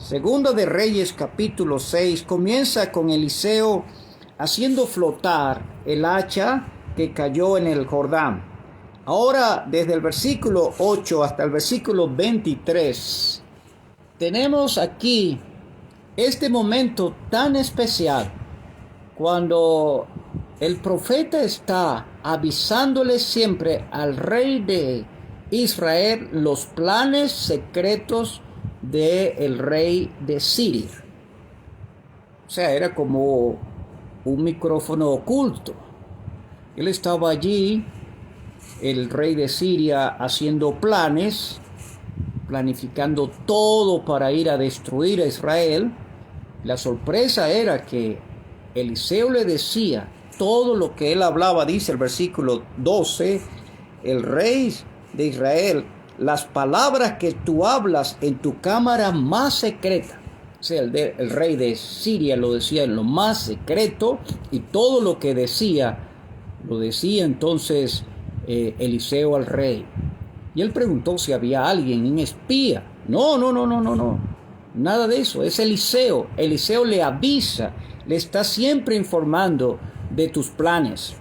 Segunda de Reyes capítulo 6 comienza con Eliseo haciendo flotar el hacha que cayó en el Jordán. Ahora, desde el versículo 8 hasta el versículo 23, tenemos aquí este momento tan especial cuando el profeta está avisándole siempre al rey de Israel los planes secretos del rey de Siria. O sea, era como un micrófono oculto. Él estaba allí, el rey de Siria, haciendo planes, planificando todo para ir a destruir a Israel. La sorpresa era que Eliseo le decía todo lo que él hablaba. Dice el versículo 12, el rey de Israel: las palabras que tú hablas en tu cámara más secreta. O sea, el rey de Siria lo decía en lo más secreto, y todo lo que decía, lo decía entonces Eliseo al rey. Y él preguntó si había alguien, un espía. No. Nada de eso, es Eliseo. Eliseo le avisa, le está siempre informando de tus planes.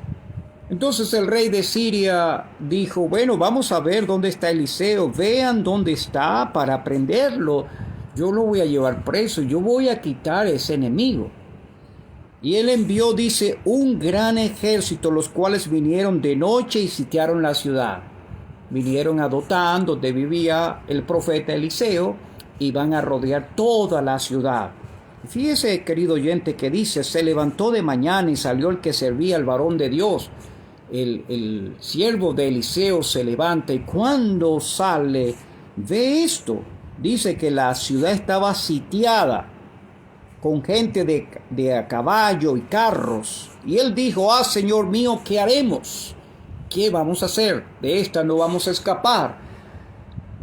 Entonces el rey de Siria dijo: bueno, vamos a ver dónde está Eliseo, vean dónde está para prenderlo. Yo lo voy a llevar preso, yo voy a quitar a ese enemigo. Y él envió, dice, un gran ejército, los cuales vinieron de noche y sitiaron la ciudad. Vinieron a Dotán, donde vivía el profeta Eliseo, y van a rodear toda la ciudad. Fíjese, querido oyente, que dice: se levantó de mañana y salió el que servía al varón de Dios. El siervo de Eliseo se levanta, y cuando sale ve esto. Dice que la ciudad estaba sitiada con gente de a caballo y carros. Y él dijo: Señor mío, ¿qué haremos? ¿Qué vamos a hacer? De esta no vamos a escapar.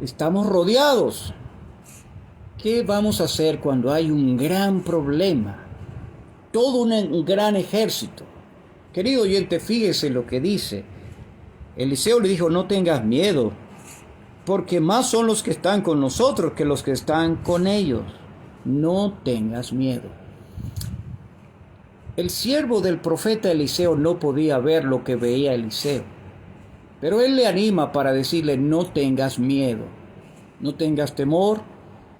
Estamos rodeados. ¿Qué vamos a hacer cuando hay un gran problema? Todo un gran ejército. Querido oyente, fíjese lo que dice. Eliseo le dijo: no tengas miedo, porque más son los que están con nosotros que los que están con ellos. No tengas miedo. El siervo del profeta Eliseo no podía ver lo que veía Eliseo, pero él le anima para decirle: no tengas miedo, no tengas temor,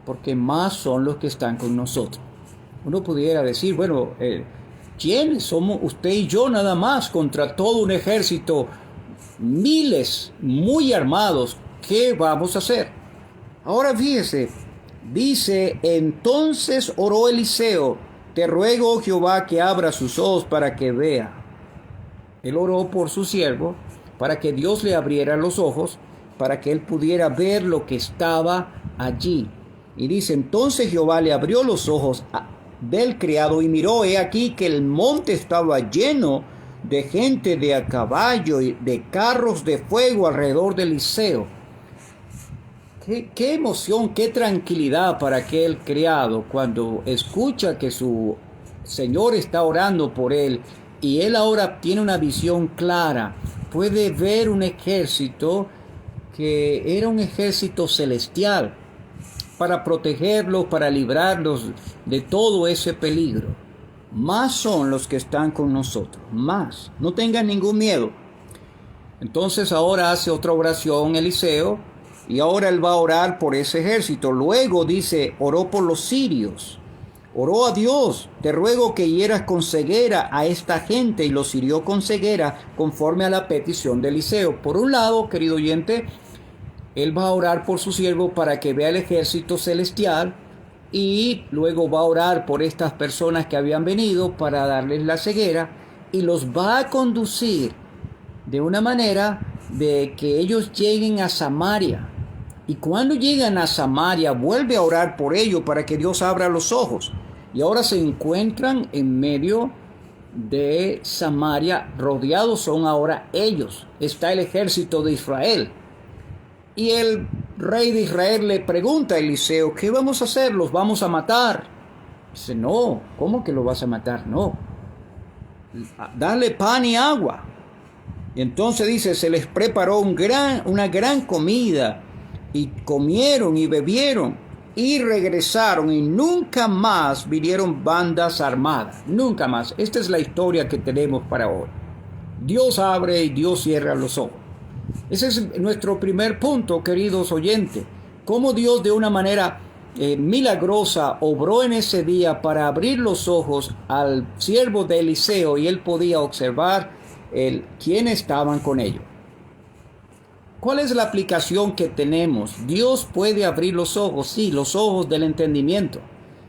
porque más son los que están con nosotros. Uno pudiera decir: bueno, ¿quiénes somos usted y yo nada más contra todo un ejército? Miles muy armados. ¿Qué vamos a hacer? Ahora fíjese, dice: entonces oró Eliseo: te ruego, oh Jehová, que abra sus ojos para que vea. Él oró por su siervo para que Dios le abriera los ojos, para que él pudiera ver lo que estaba allí. Y dice: entonces Jehová le abrió los ojos del criado, y miró, he aquí que el monte estaba lleno de gente de a caballo y de carros de fuego alrededor de Eliseo. Qué emoción, qué tranquilidad para aquel criado cuando escucha que su señor está orando por él, y él ahora tiene una visión clara. Puede ver un ejército que era un ejército celestial para protegerlos, para librarlos de todo ese peligro. Más son los que están con nosotros, más. No tengan ningún miedo. Entonces ahora hace otra oración Eliseo, y ahora él va a orar por ese ejército. Luego dice, oró por los sirios. Oró a Dios: te ruego que hieras con ceguera a esta gente, y los hirió con ceguera conforme a la petición de Eliseo. Por un lado, querido oyente, él va a orar por su siervo para que vea el ejército celestial, y luego va a orar por estas personas que habían venido para darles la ceguera, y los va a conducir de una manera de que ellos lleguen a Samaria. Y cuando llegan a Samaria, vuelve a orar por ellos para que Dios abra los ojos. Y ahora se encuentran en medio de Samaria, rodeados son ahora ellos. Está el ejército de Israel. Y el rey de Israel le pregunta a Eliseo: ¿qué vamos a hacer? ¿Los vamos a matar? Dice: no. ¿Cómo que lo vas a matar? No. Dale pan y agua. Y entonces dice: se les preparó una gran comida, y comieron y bebieron. y regresaron y nunca más vinieron bandas armadas. Nunca más. Esta es la historia que tenemos para hoy. Dios abre y Dios cierra los ojos. Ese es nuestro primer punto, queridos oyentes. Cómo Dios de una manera milagrosa obró en ese día para abrir los ojos al siervo de Eliseo y él podía observar quiénes estaban con ellos. ¿Cuál es la aplicación que tenemos? Dios puede abrir los ojos, sí, los ojos del entendimiento.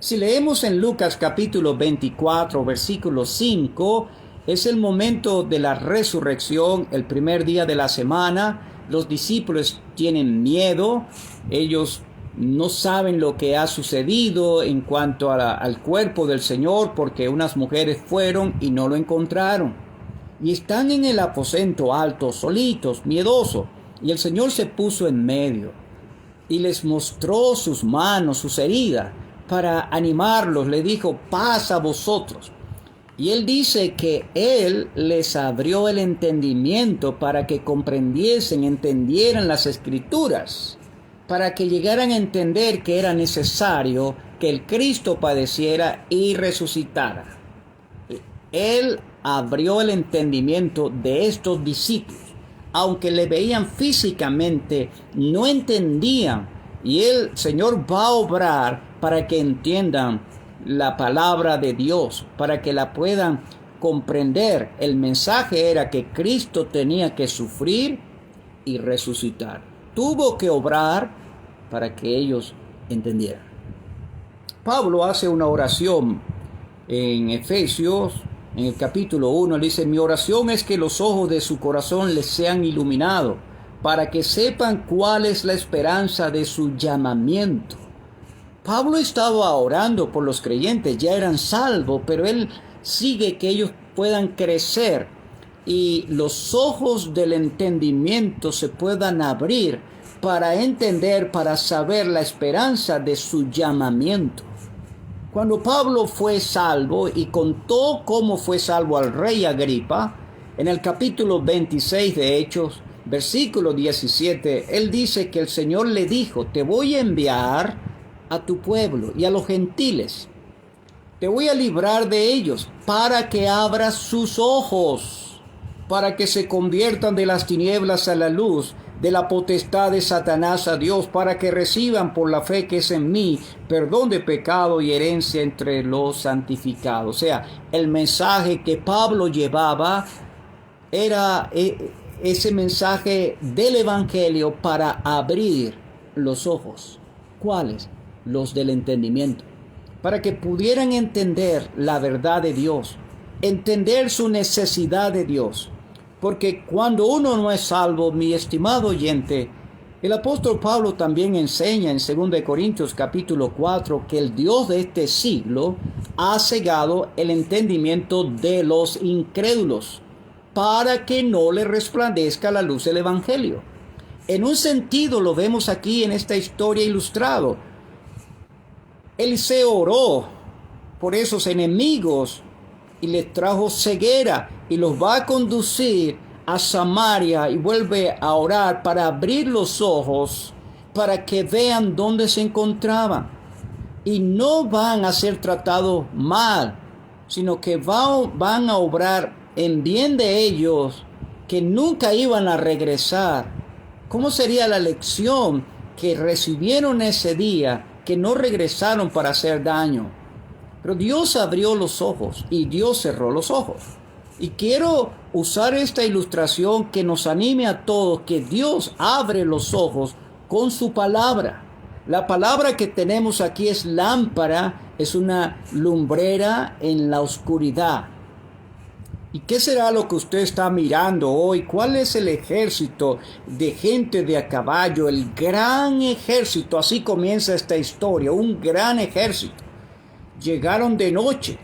Si leemos en Lucas capítulo 24, versículo 5, es el momento de la resurrección, el primer día de la semana. Los discípulos tienen miedo, ellos no saben lo que ha sucedido en cuanto al cuerpo del Señor, porque unas mujeres fueron y no lo encontraron. Y están en el aposento alto, solitos, miedosos. Y el Señor se puso en medio y les mostró sus manos, sus heridas, para animarlos. Le dijo, paz a vosotros. Y Él dice que Él les abrió el entendimiento para que comprendiesen, entendieran las Escrituras, para que llegaran a entender que era necesario que el Cristo padeciera y resucitara. Él abrió el entendimiento de estos discípulos. Aunque le veían físicamente, no entendían. Y el Señor va a obrar para que entiendan la palabra de Dios, para que la puedan comprender. El mensaje era que Cristo tenía que sufrir y resucitar. Tuvo que obrar para que ellos entendieran. Pablo hace una oración en Efesios. En el capítulo 1 le dice, mi oración es que los ojos de su corazón les sean iluminados, para que sepan cuál es la esperanza de su llamamiento. Pablo estaba orando por los creyentes, ya eran salvos, pero él sigue que ellos puedan crecer y los ojos del entendimiento se puedan abrir para entender, para saber la esperanza de su llamamiento. Cuando Pablo fue salvo y contó cómo fue salvo al rey Agripa, en el capítulo 26 de Hechos, versículo 17, él dice que el Señor le dijo, te voy a enviar a tu pueblo y a los gentiles. Te voy a librar de ellos para que abras sus ojos, para que se conviertan de las tinieblas a la luz, de la potestad de Satanás a Dios, para que reciban por la fe que es en mí perdón de pecado y herencia entre los santificados. O sea, el mensaje que Pablo llevaba era ese mensaje del Evangelio para abrir los ojos. ¿Cuáles? Los del entendimiento. Para que pudieran entender la verdad de Dios, entender su necesidad de Dios. Porque cuando uno no es salvo, mi estimado oyente, el apóstol Pablo también enseña en 2 Corintios capítulo 4 que el Dios de este siglo ha cegado el entendimiento de los incrédulos para que no le resplandezca la luz del Evangelio. En un sentido lo vemos aquí en esta historia ilustrado. Eliseo oró por esos enemigos y les trajo ceguera y los va a conducir a Samaria y vuelve a orar para abrir los ojos para que vean dónde se encontraban y no van a ser tratados mal, sino que van a obrar en bien de ellos, que nunca iban a regresar. ¿Cómo sería la lección que recibieron ese día, que no regresaron para hacer daño? Pero Dios abrió los ojos y Dios cerró los ojos. Y quiero usar esta ilustración que nos anime a todos, que Dios abre los ojos con su palabra. La palabra que tenemos aquí es lámpara, es una lumbrera en la oscuridad. ¿Y qué será lo que usted está mirando hoy? ¿Cuál es el ejército de gente de a caballo? El gran ejército, así comienza esta historia, un gran ejército. Llegaron de noche,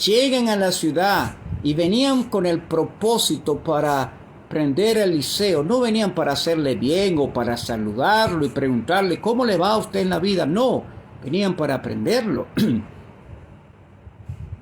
llegan a la ciudad y venían con el propósito para prender a Eliseo. No venían para hacerle bien o para saludarlo y preguntarle ¿cómo le va a usted en la vida? No, venían para prenderlo.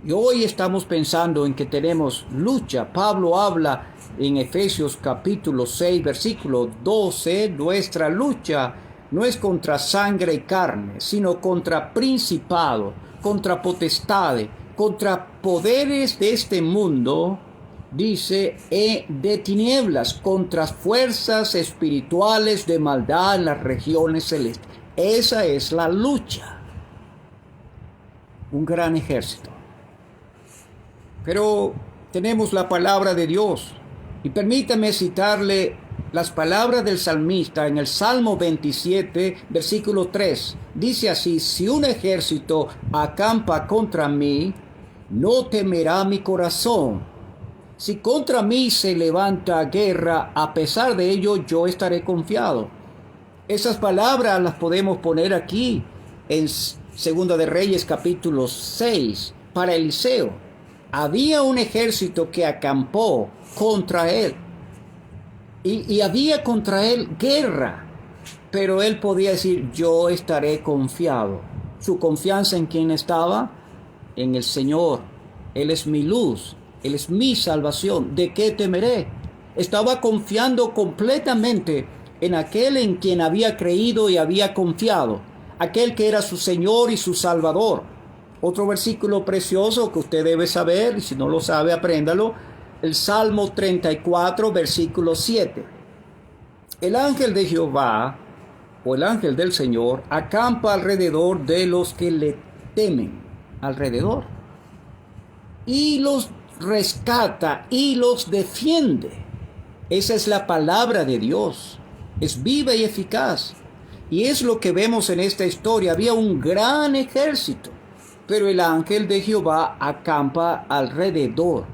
Y hoy estamos pensando en que tenemos lucha. Pablo habla en Efesios capítulo 6, versículo 12, nuestra lucha no es contra sangre y carne, sino contra principado, contra potestades, contra poderes de este mundo, dice, de tinieblas, contra fuerzas espirituales de maldad en las regiones celestes. Esa es la lucha. Un gran ejército. Pero tenemos la palabra de Dios. Y permítame citarle las palabras del salmista en el Salmo 27, versículo 3. Dice así: si un ejército acampa contra mí, no temerá mi corazón. Si contra mí se levanta guerra, a pesar de ello yo estaré confiado. Esas palabras las podemos poner aquí en Segunda de Reyes capítulo 6 para Eliseo. Había un ejército que acampó contra él y había contra él guerra, pero él podía decir: yo estaré confiado. Su confianza en quién estaba: en el Señor. Él es mi luz, Él es mi salvación. ¿De qué temeré? Estaba confiando completamente en aquel en quien había creído y había confiado, aquel que era su Señor y su Salvador. Otro versículo precioso que usted debe saber, y si no lo sabe, apréndalo, el Salmo 34, versículo 7. El ángel de Jehová, o el ángel del Señor, acampa alrededor de los que le temen, alrededor, y los rescata y los defiende. Esa es la palabra de Dios. Es viva y eficaz. Y es lo que vemos en esta historia. Había un gran ejército, pero el ángel de Jehová acampa alrededor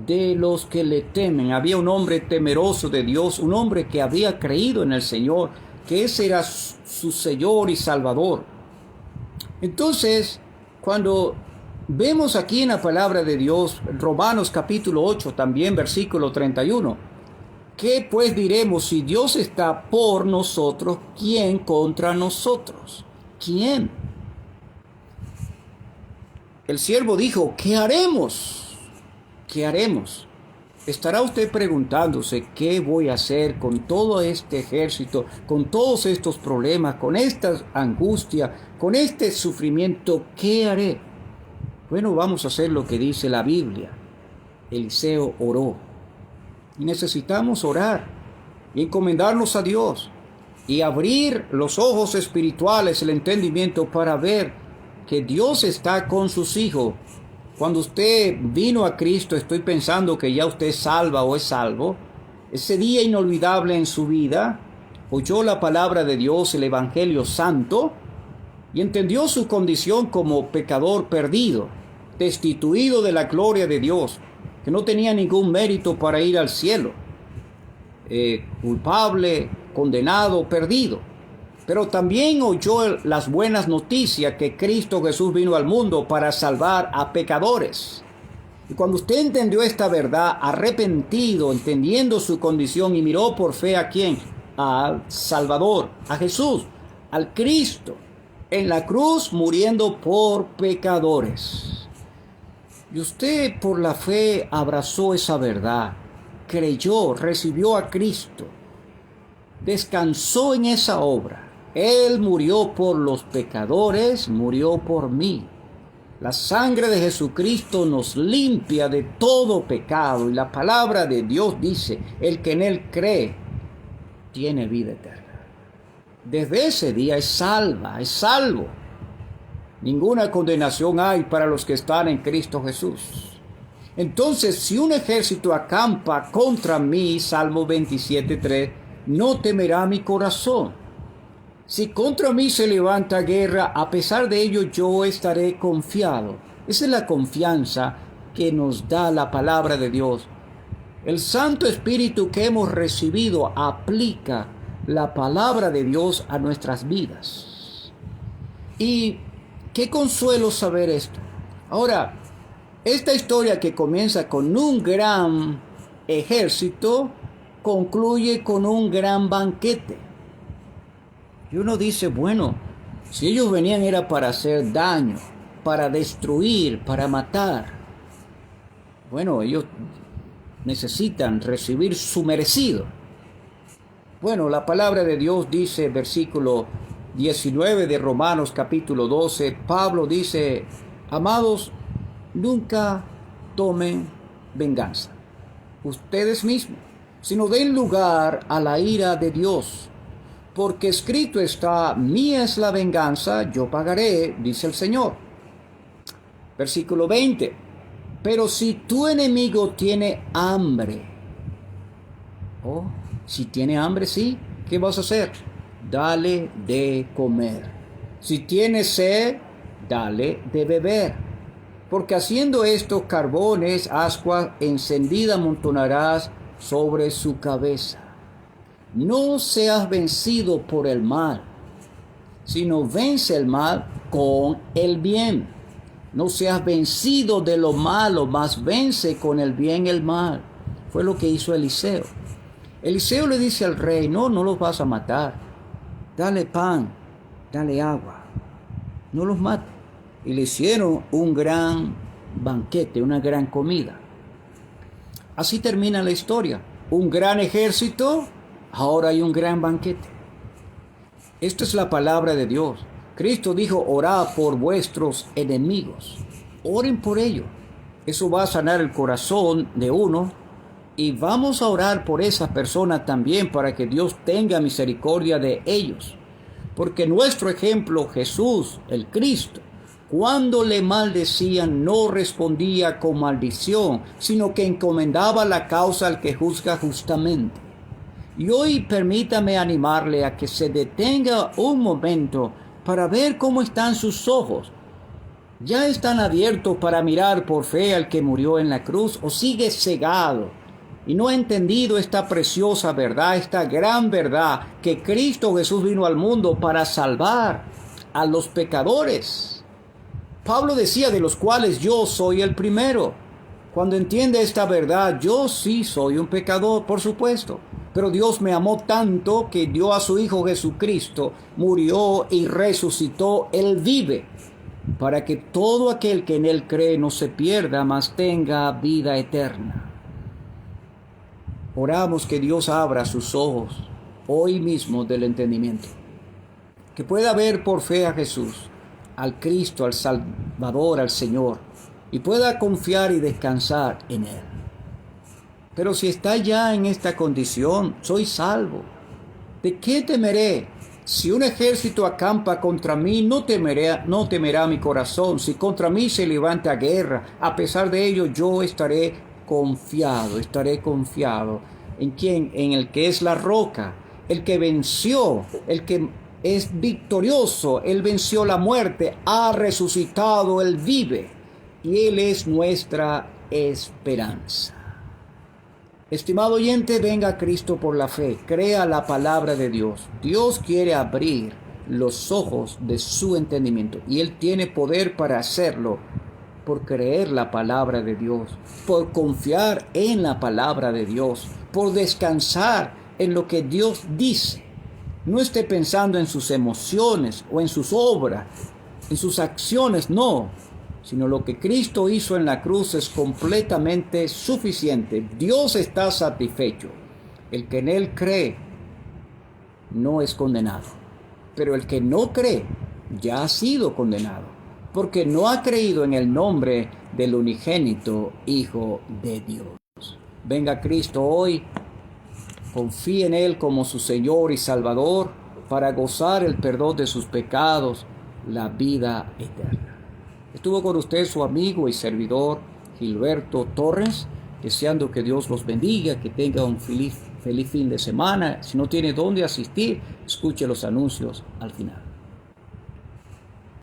de los que le temen. Había un hombre temeroso de Dios, un hombre que había creído en el Señor, que ese era su Señor y Salvador. Entonces, cuando vemos aquí en la palabra de Dios, Romanos capítulo 8, también versículo 31, ¿qué pues diremos? Si Dios está por nosotros, ¿quién contra nosotros? ¿Quién? El siervo dijo: ¿qué haremos? ¿Qué haremos? ¿Estará usted preguntándose qué voy a hacer con todo este ejército, con todos estos problemas, con esta angustia, con este sufrimiento? ¿Qué haré? Bueno, vamos a hacer lo que dice la Biblia. Eliseo oró. Y necesitamos orar y encomendarnos a Dios y abrir los ojos espirituales, el entendimiento, para ver que Dios está con sus hijos. Cuando usted vino a Cristo, estoy pensando que ya usted es salva o es salvo. Ese día inolvidable en su vida, oyó la palabra de Dios, el Evangelio Santo, y entendió su condición como pecador perdido, destituido de la gloria de Dios, que no tenía ningún mérito para ir al cielo, culpable, condenado, perdido. Pero también oyó las buenas noticias que Cristo Jesús vino al mundo para salvar a pecadores. Y cuando usted entendió esta verdad, arrepentido, entendiendo su condición, y miró por fe ¿a quién? Al Salvador, a Jesús, al Cristo, en la cruz muriendo por pecadores. Y usted por la fe abrazó esa verdad, creyó, recibió a Cristo, descansó en esa obra. Él murió por los pecadores, murió por mí. La sangre de Jesucristo nos limpia de todo pecado, y la palabra de Dios dice: el que en Él cree tiene vida eterna. Desde ese día es salva, es salvo. Ninguna condenación hay para los que están en Cristo Jesús. Entonces, si un ejército acampa contra mí, Salmo 27:3, no temerá mi corazón. Si contra mí se levanta guerra, a pesar de ello yo estaré confiado. Esa es la confianza que nos da la palabra de Dios. El Santo Espíritu que hemos recibido aplica la palabra de Dios a nuestras vidas. Y qué consuelo saber esto. Ahora, esta historia que comienza con un gran ejército, concluye con un gran banquete. Y uno dice: bueno, si ellos venían era para hacer daño, para destruir, para matar. Bueno, ellos necesitan recibir su merecido. Bueno, la palabra de Dios dice, versículo 19 de Romanos capítulo 12, Pablo dice: amados, nunca tomen venganza ustedes mismos, sino den lugar a la ira de Dios, porque escrito está: mía es la venganza, yo pagaré, dice el Señor. Versículo 20: pero si tu enemigo tiene hambre, si tiene hambre, sí, ¿qué vas a hacer? Dale de comer. Si tiene sed, dale de beber. Porque haciendo esto, carbones, ascua encendida amontonarás sobre su cabeza. No seas vencido por el mal, sino vence el mal con el bien. No seas vencido de lo malo, mas vence con el bien el mal. Fue lo que hizo Eliseo. Eliseo le dice al rey: no los vas a matar. Dale pan, dale agua, no los mates. Y le hicieron un gran banquete, una gran comida. Así termina la historia. Un gran ejército, ahora hay un gran banquete. Esta es la palabra de Dios. Cristo dijo: orad por vuestros enemigos. Oren por ellos. Eso va a sanar el corazón de uno. Y vamos a orar por esas personas también, para que Dios tenga misericordia de ellos. Porque nuestro ejemplo, Jesús, el Cristo, cuando le maldecían, no respondía con maldición, sino que encomendaba la causa al que juzga justamente. Y hoy permítame animarle a que se detenga un momento para ver cómo están sus ojos. ¿Ya están abiertos para mirar por fe al que murió en la cruz, o sigue cegado y no ha entendido esta preciosa verdad, esta gran verdad, que Cristo Jesús vino al mundo para salvar a los pecadores? Pablo decía: de los cuales yo soy el primero. Cuando entiende esta verdad, yo sí soy un pecador, por supuesto, pero Dios me amó tanto que dio a su Hijo Jesucristo, murió y resucitó. Él vive, para que todo aquel que en Él cree no se pierda, mas tenga vida eterna. Oramos que Dios abra sus ojos hoy mismo del entendimiento, que pueda ver por fe a Jesús, al Cristo, al Salvador, al Señor, y pueda confiar y descansar en Él. Pero si está ya en esta condición, soy salvo. ¿De qué temeré? Si un ejército acampa contra mí, no temerá mi corazón. Si contra mí se levanta guerra, a pesar de ello yo estaré confiado. ¿En quién? En el que es la roca, el que venció, el que es victorioso. Él venció la muerte, ha resucitado, Él vive, y Él es nuestra esperanza. Estimado oyente, venga a Cristo por la fe, crea la palabra de Dios. Dios quiere abrir los ojos de su entendimiento, y Él tiene poder para hacerlo, por creer la palabra de Dios, por confiar en la palabra de Dios, por descansar en lo que Dios dice. No esté pensando en sus emociones o en sus obras, en sus acciones, no, sino lo que Cristo hizo en la cruz es completamente suficiente. Dios está satisfecho. El que en Él cree no es condenado, pero el que no cree ya ha sido condenado, porque no ha creído en el nombre del unigénito Hijo de Dios. Venga Cristo hoy, confíe en Él como su Señor y Salvador, para gozar el perdón de sus pecados, la vida eterna. Estuvo con usted su amigo y servidor Gilberto Torres, deseando que Dios los bendiga, que tenga un feliz fin de semana. Si no tiene dónde asistir, escuche los anuncios al final.